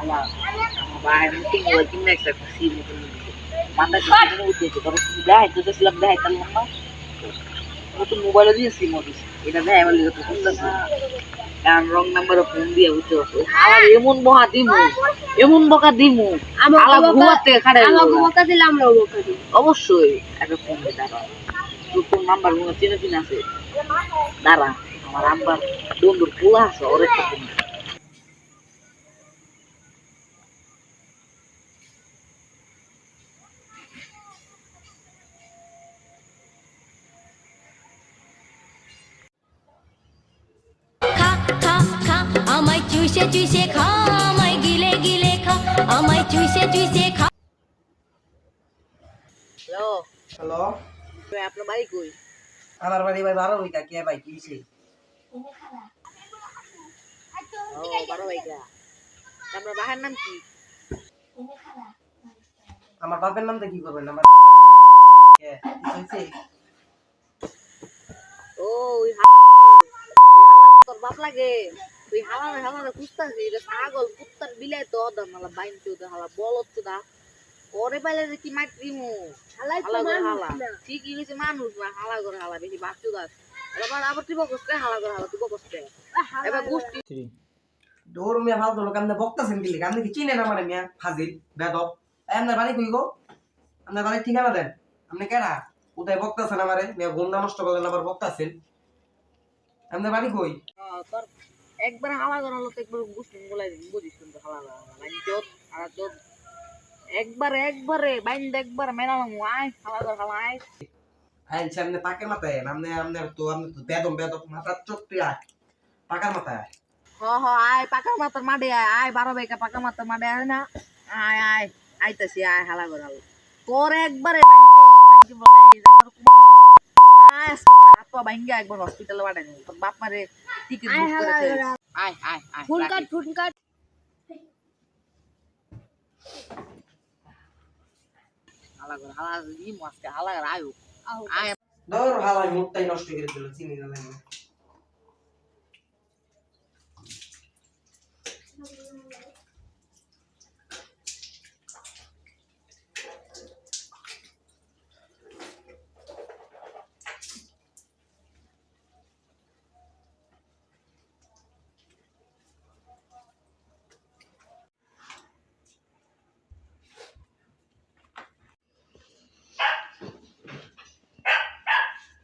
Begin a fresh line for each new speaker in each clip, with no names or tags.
আমার বাইরে মিটিং ওই কিনে একটা সিম মাথা কিছু উঠেছে তবে দেখাইতে চাইছিলাম দেখাইতাম না নতুন মোবাইলও দিয়ে সিম দিস এটা দেয় আমার লিখে সুন্দর কারণ রং নাম্বারও ফোন দিয়ে উঠে আর এমন বহা দিমু এমন বকা দিমু আলা ঘুমাতে খাড়ে বকা দিলে আমরাও বকা দিই অবশ্যই একটা ফোন দিয়ে দাঁড়া তোর ফোন নাম্বার গুলো চিনে চিনে আছে দাঁড়া আমার আব্বার বন্ধুর পোলা আছে ওর একটা ফোন
আমায় চুষে চুষে খা আমায় গিলে গিলে খা আমায় চুষে চুষে খা।
হ্যালো
হ্যালো
আপনার বাড়ি কই
আমার বাড়ি ভাই 12 বইটা কে ভাই কি হইছে
ও 12 ভাইটা আপনার বাবার নাম কি
আমার বাপের নামটা কি করবেন আমার কে কি হইছে
ও ওই তোর বাপ লাগে তুই হালা কুস্তাছি এটা ছাগল কুত্তার বিলাই তো অদম হালা বাইন চুদা হালা বলত চুদা ওরে পাইলে যে কি মাইত্রিমু হালাই তো মানুষ না ঠিকই হইছে মানুষ না হালা করে হালা বেশি বাচ্চু গাছ এবার আবার তুই বকসতে হালা করে হালা তুই বকসতে এবার গোষ্ঠী
দৌর মিয়া ফালতু লোক আমনে বকতাছেন কি লিখা আপনি কি চিনেন আমারে মিয়া ফাজিল বেদব আপনার বাড়ি কই গো আপনার বাড়ি ঠিকানা দেন আপনি কেডা কোথায় বকতাছেন আমারে মিয়া গুন্ডা নষ্ট করলেন আবার বকতাছেন আপনার বাড়ি কই
তোর একবার হালা করে হলো তো একবার গোষ্ঠী বলাই বুঝিস কিন্তু হালা লাইন চোদ আর চোদ একবারে বাইন্দ একবার মেলাম আয় হালা করে হালা আয়
আইন সামনে পাকের মাথায় আপনি তো বেদম মাথার চোখটা পাকার মাথায়
হ আয় পাকা মাতার মাঠে আয় 12 বাইকা পাকা মাতার মাঠে আয় না আয় আইতাছি আয় হালা করে হালা তোর একবারে বাইন্দ একবার কুমার আয় হাত পা ভাঙ্গা একবার হসপিটালে পাঠাই তোর বাপ মারে টিকিট বুক করেছে আয় ফোন কাট হালা করে হালা ই মাসকে হালা করে আয়
দৌর হালাই মুখটাই নষ্ট করে দিল চিনি না লাগে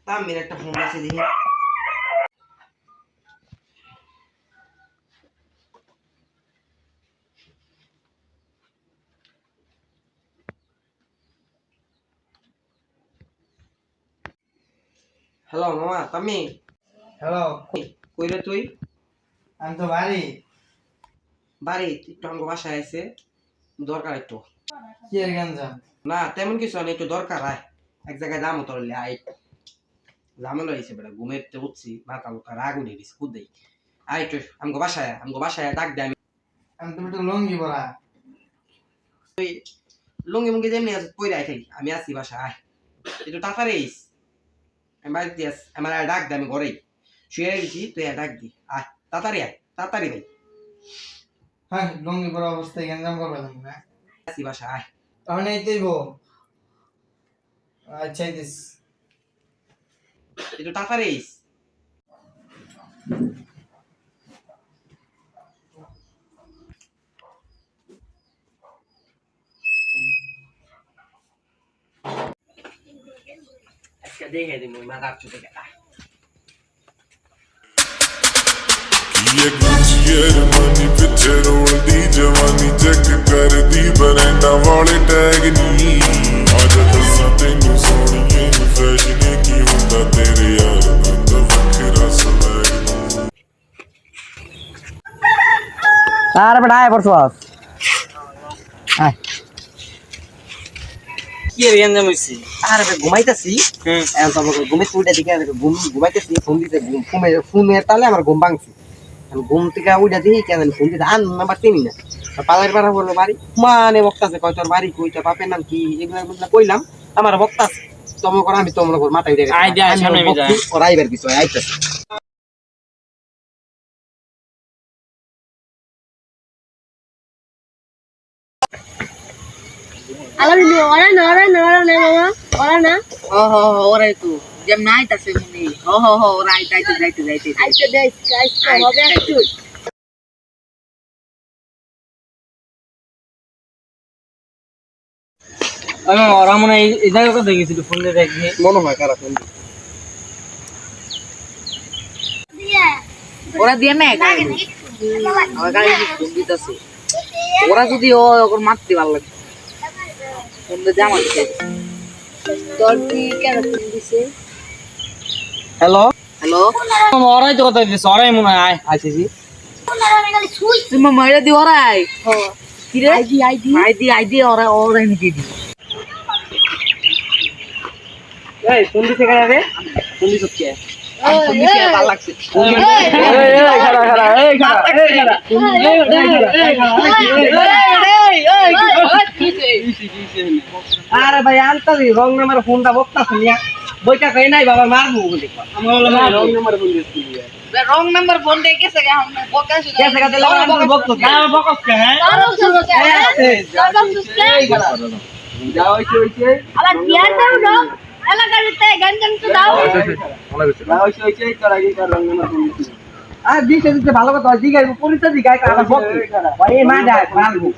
তামির একটা ফোন আছে দেখি হ্যালো মামা তামি
হ্যালো
কই রে তুই
আমি তো বাড়ি
বাড়ি একটু আমাকে বাসায় আছে দরকার একটু
কি এর গঞ্জাম
না তেমন কিছু না একটু দরকার আয় এক জায়গায় যাবো তোর আয় ঝামেলা হয়েছে বেটা ঘুমের উঠছি মাথা মুখা রাগ উঠে গেছে খুদেই আয় একটু আমাকে বাসায় ডাক দে
আমি তুমি একটু লঙ্গি পরা
লুঙ্গি মুঙ্গি যেমনি আছে পইরা আই থাকি আমি আছি বাসা আয় একটু তাড়াতাড়ি আইস আমি বাড়িতে আস আমার আর ডাক দে আমি ঘরেই শুয়ে গেছি তুই আর ডাক দি আয় তাড়াতাড়ি ভাই
হ্যাঁ লঙ্গি পরা অবস্থায় গঞ্জাম করবে না
আছি বাসা আয়
তখন এই তুইব আচ্ছা দিস
একটু তাড়াতাড়ি আইস আজকে দেখে দিবি মাথার চুটে গেলা
ये गुचियर मनी पिछे रोल दी जवानी चेक कर दी बरेंडा वाले टैग नी आज दसा तेनू सोनिए नी फैशन की हुंदा तेरे यार दा वखरा स्वैग
আর বেটা আয় পড়ছস আয়
কি এর গঞ্জাম হইছে
আরে ঘুমাইতাছি এখন তো ঘুমাইতে উঠে দিকে ঘুমাইতেছি ফোন দিতে ফোনের তালে আমার ঘুম ভাঙছে ঘুম থেকে উঠে দিই কেন ফোন দিতে আন নাম্বার চিনি না পালার পাড়া বললো বাড়ি মানে বক্তাছে কয় তোর বাড়ি কইটা বাপের নাম কি এগুলো কইলাম আমার বক্তাছে তোমরা আমি তোমরা মাথায় উঠে গেছি ওরা আইবার কিছু আইতেছে
ওরাই তো যেমন আইতাছে মনে ওরা যাইতে
ওরা মনে হয় এই জায়গা কথা গেছিল ফোন দিয়ে দেখি
মনে হয় কারা ফোন
ওরা দিয়ে না আমার গাড়ি ফোন দিতেছে ওরা যদি ওর মারতে ভালো লাগে ফোন দিয়ে জামা দিতে তোর কি কেন ফোন দিছে
হ্যালো
হ্যালো
ওরাই তো কথা দিয়েছে ওরাই মনে হয়
আইসিসি
তুমি মাইরা দি ওরাই কি রে আইডি ওরা নিতে দি
এই ফোন দিতে কারা রে ফোন দিছ কে
ফোন দিতে ভালো লাগছে
আরে ভাই আনতাছি রং নাম্বার ফোনটা বকতাছ নিয়া বইটা কই নাই বাবা মারবো বলি আমরা রং নাম্বার ফোন দিছি
রং নাম্বার ফোন দিয়ে গেছে আমরা বকা শুধু
কে থেকে দিলা আমরা বকতো না বকস কে হ্যাঁ যাও হইছে
আবার বিয়ার দাও দাও এলাকাতে গান গান তো দাও
হইছে তোরা কি কর রং নাম্বার ফোন দিছি আর দিতে দিতে ভালো কথা জিগাই পরিচয় জিগাই কারা বকতো ভাই মা যায় মারবো